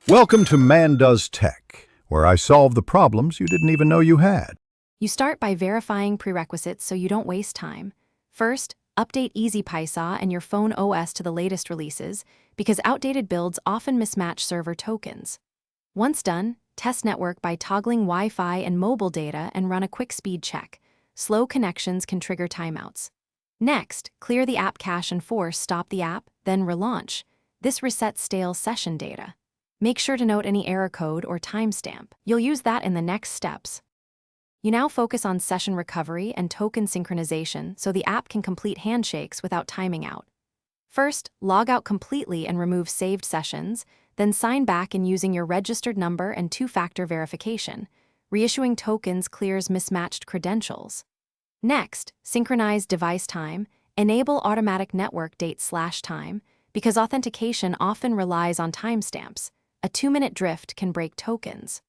Welcome to Man Does Tech, where I solve the problems you didn't even know you had. You start by verifying prerequisites so you don't waste time. First, update Easypaisa and your phone OS to the latest releases, because outdated builds often mismatch server tokens. Once done, test network by toggling Wi-Fi and mobile data and run a quick speed check. Slow connections can trigger timeouts. Next, clear the app cache and force stop the app, then relaunch. This resets stale session data. Make sure to note any error code or timestamp. You'll use that in the next steps. You now focus on session recovery and token synchronization so the app can complete handshakes without timing out. First, log out completely and remove saved sessions, then sign back in using your registered number and two-factor verification. Reissuing tokens clears mismatched credentials. Next, synchronize device time, enable automatic network date/time, because authentication often relies on timestamps. A 2-minute drift can break tokens.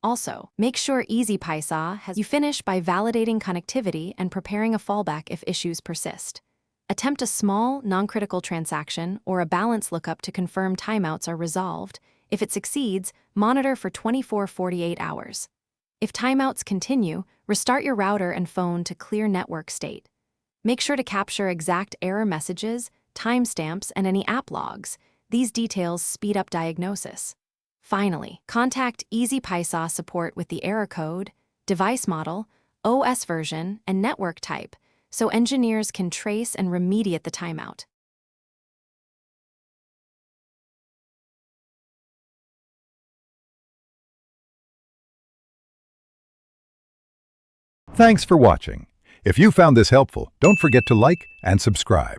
Also, make sure Easypaisa has you finish by validating connectivity and preparing a fallback if issues persist. Attempt a small, non-critical transaction or a balance lookup to confirm timeouts are resolved. If it succeeds, monitor for 24-48 hours. If timeouts continue, restart your router and phone to clear network state. Make sure to capture exact error messages, timestamps, and any app logs. These details speed up diagnosis. Finally, contact Easypaisa support with the error code, device model, OS version, and network type, so engineers can trace and remediate the timeout. Thanks for watching. If you found this helpful, don't forget to like and subscribe.